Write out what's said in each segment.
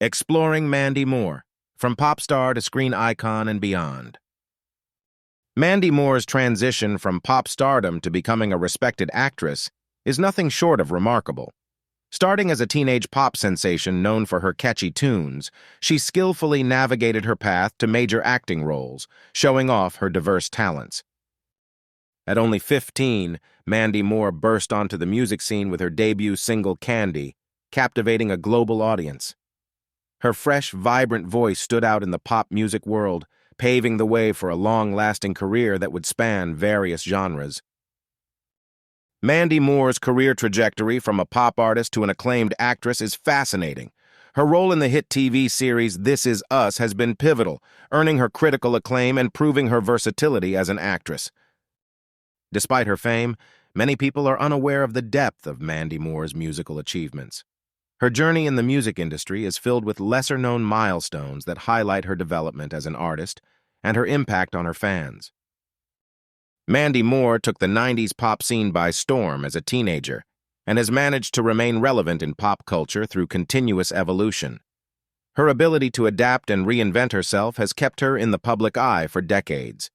Exploring Mandy Moore, from pop star to screen icon and beyond. Mandy Moore's transition from pop stardom to becoming a respected actress is nothing short of remarkable. Starting as a teenage pop sensation known for her catchy tunes, she skillfully navigated her path to major acting roles, showing off her diverse talents. At only 15, Mandy Moore burst onto the music scene with her debut single Candy, captivating a global audience. Her fresh, vibrant voice stood out in the pop music world, paving the way for a long-lasting career that would span various genres. Mandy Moore's career trajectory from a pop artist to an acclaimed actress is fascinating. Her role in the hit TV series This Is Us has been pivotal, earning her critical acclaim and proving her versatility as an actress. Despite her fame, many people are unaware of the depth of Mandy Moore's musical achievements. Her journey in the music industry is filled with lesser-known milestones that highlight her development as an artist and her impact on her fans. Mandy Moore took the 90s pop scene by storm as a teenager and has managed to remain relevant in pop culture through continuous evolution. Her ability to adapt and reinvent herself has kept her in the public eye for decades.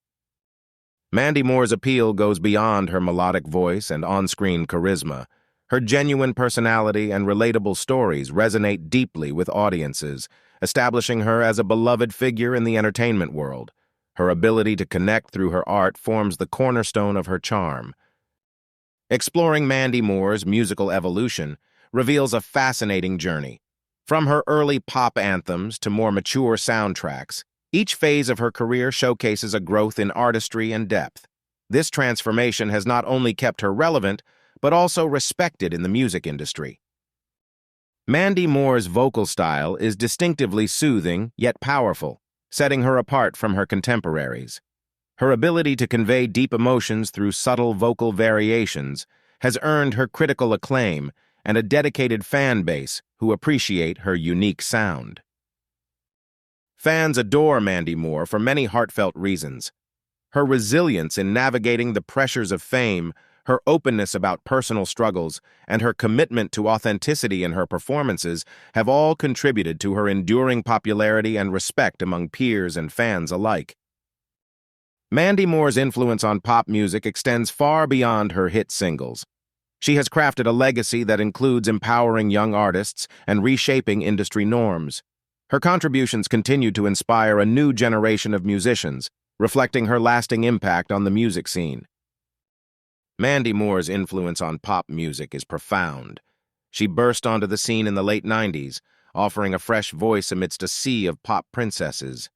Mandy Moore's appeal goes beyond her melodic voice and on-screen charisma. Her genuine personality and relatable stories resonate deeply with audiences, establishing her as a beloved figure in the entertainment world. Her ability to connect through her art forms the cornerstone of her charm. Exploring Mandy Moore's musical evolution reveals a fascinating journey. From her early pop anthems to more mature soundtracks, each phase of her career showcases a growth in artistry and depth. This transformation has not only kept her relevant, but also respected in the music industry. Mandy Moore's vocal style is distinctively soothing yet powerful, setting her apart from her contemporaries. Her ability to convey deep emotions through subtle vocal variations has earned her critical acclaim and a dedicated fan base who appreciate her unique sound. Fans adore Mandy Moore for many heartfelt reasons. Her resilience in navigating the pressures of fame, her openness about personal struggles, and her commitment to authenticity in her performances have all contributed to her enduring popularity and respect among peers and fans alike. Mandy Moore's influence on pop music extends far beyond her hit singles. She has crafted a legacy that includes empowering young artists and reshaping industry norms. Her contributions continue to inspire a new generation of musicians, reflecting her lasting impact on the music scene. Mandy Moore's influence on pop music is profound. She burst onto the scene in the late 90s, offering a fresh voice amidst a sea of pop princesses.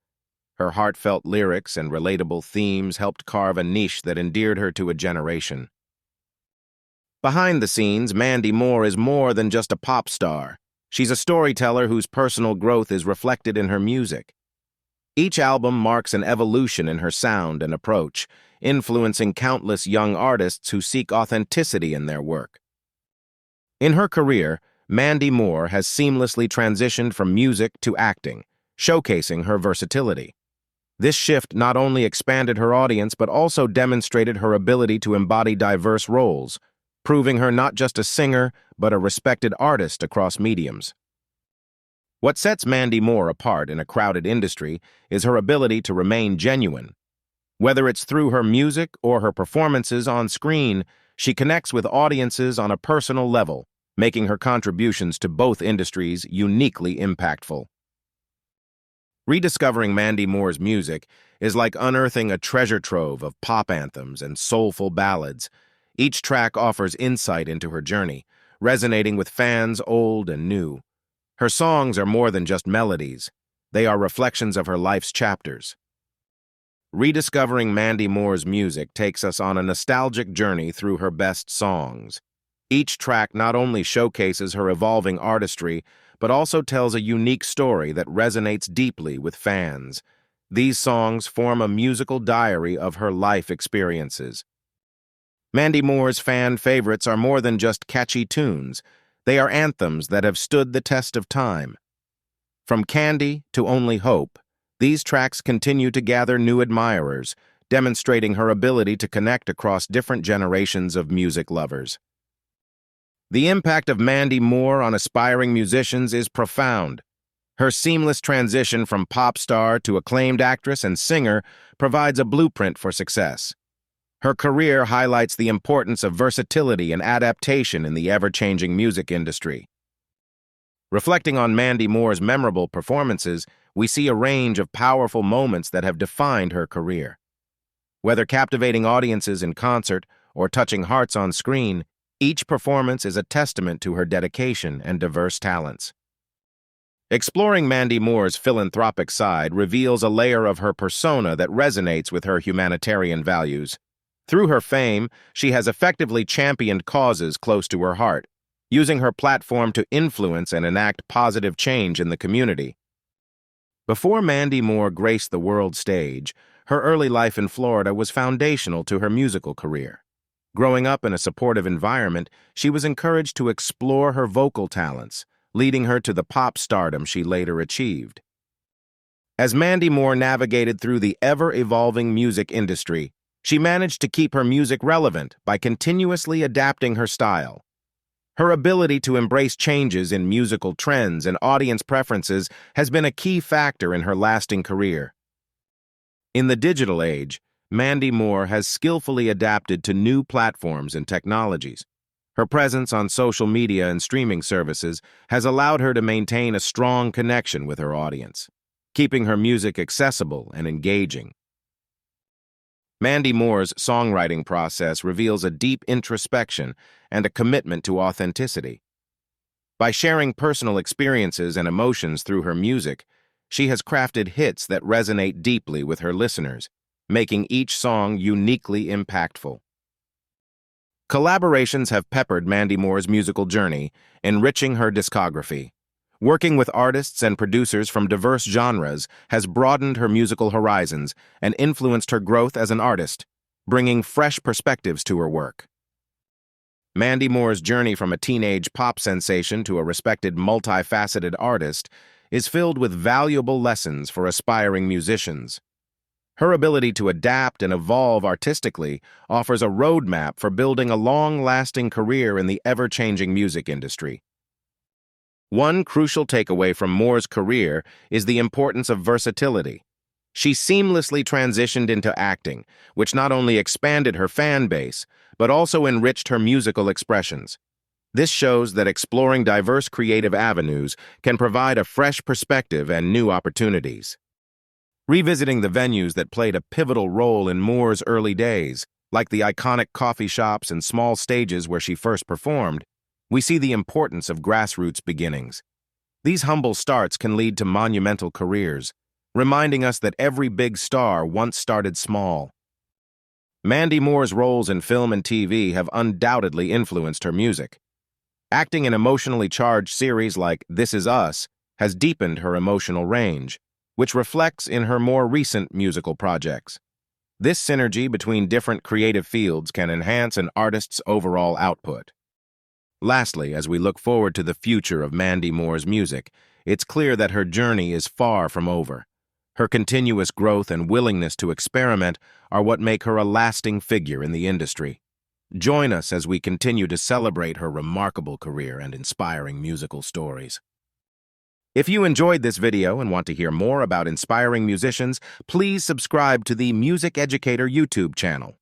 Her heartfelt lyrics and relatable themes helped carve a niche that endeared her to a generation. Behind the scenes, Mandy Moore is more than just a pop star. She's a storyteller whose personal growth is reflected in her music. Each album marks an evolution in her sound and approach, influencing countless young artists who seek authenticity in their work. In her career, Mandy Moore has seamlessly transitioned from music to acting, showcasing her versatility. This shift not only expanded her audience but also demonstrated her ability to embody diverse roles, proving her not just a singer but a respected artist across mediums. What sets Mandy Moore apart in a crowded industry is her ability to remain genuine. Whether it's through her music or her performances on screen, she connects with audiences on a personal level, making her contributions to both industries uniquely impactful. Rediscovering Mandy Moore's music is like unearthing a treasure trove of pop anthems and soulful ballads. Each track offers insight into her journey, resonating with fans old and new. Her songs are more than just melodies. They are reflections of her life's chapters. Rediscovering Mandy Moore's music takes us on a nostalgic journey through her best songs. Each track not only showcases her evolving artistry, but also tells a unique story that resonates deeply with fans. These songs form a musical diary of her life experiences. Mandy Moore's fan favorites are more than just catchy tunes. They are anthems that have stood the test of time. From Candy to Only Hope, these tracks continue to gather new admirers, demonstrating her ability to connect across different generations of music lovers. The impact of Mandy Moore on aspiring musicians is profound. Her seamless transition from pop star to acclaimed actress and singer provides a blueprint for success. Her career highlights the importance of versatility and adaptation in the ever-changing music industry. Reflecting on Mandy Moore's memorable performances, we see a range of powerful moments that have defined her career. Whether captivating audiences in concert or touching hearts on screen, each performance is a testament to her dedication and diverse talents. Exploring Mandy Moore's philanthropic side reveals a layer of her persona that resonates with her humanitarian values. Through her fame, she has effectively championed causes close to her heart, using her platform to influence and enact positive change in the community. Before Mandy Moore graced the world stage, her early life in Florida was foundational to her musical career. Growing up in a supportive environment, she was encouraged to explore her vocal talents, leading her to the pop stardom she later achieved. As Mandy Moore navigated through the ever-evolving music industry, she managed to keep her music relevant by continuously adapting her style. Her ability to embrace changes in musical trends and audience preferences has been a key factor in her lasting career. In the digital age, Mandy Moore has skillfully adapted to new platforms and technologies. Her presence on social media and streaming services has allowed her to maintain a strong connection with her audience, keeping her music accessible and engaging. Mandy Moore's songwriting process reveals a deep introspection and a commitment to authenticity. By sharing personal experiences and emotions through her music, she has crafted hits that resonate deeply with her listeners, making each song uniquely impactful. Collaborations have peppered Mandy Moore's musical journey, enriching her discography. Working with artists and producers from diverse genres has broadened her musical horizons and influenced her growth as an artist, bringing fresh perspectives to her work. Mandy Moore's journey from a teenage pop sensation to a respected multifaceted artist is filled with valuable lessons for aspiring musicians. Her ability to adapt and evolve artistically offers a roadmap for building a long-lasting career in the ever-changing music industry. One crucial takeaway from Moore's career is the importance of versatility. She seamlessly transitioned into acting, which not only expanded her fan base, but also enriched her musical expressions. This shows that exploring diverse creative avenues can provide a fresh perspective and new opportunities. Revisiting the venues that played a pivotal role in Moore's early days, like the iconic coffee shops and small stages where she first performed, we see the importance of grassroots beginnings. These humble starts can lead to monumental careers, reminding us that every big star once started small. Mandy Moore's roles in film and TV have undoubtedly influenced her music. Acting in emotionally charged series like This Is Us has deepened her emotional range, which reflects in her more recent musical projects. This synergy between different creative fields can enhance an artist's overall output. Lastly, as we look forward to the future of Mandy Moore's music, it's clear that her journey is far from over. Her continuous growth and willingness to experiment are what make her a lasting figure in the industry. Join us as we continue to celebrate her remarkable career and inspiring musical stories. If you enjoyed this video and want to hear more about inspiring musicians, please subscribe to the Music Educator YouTube channel.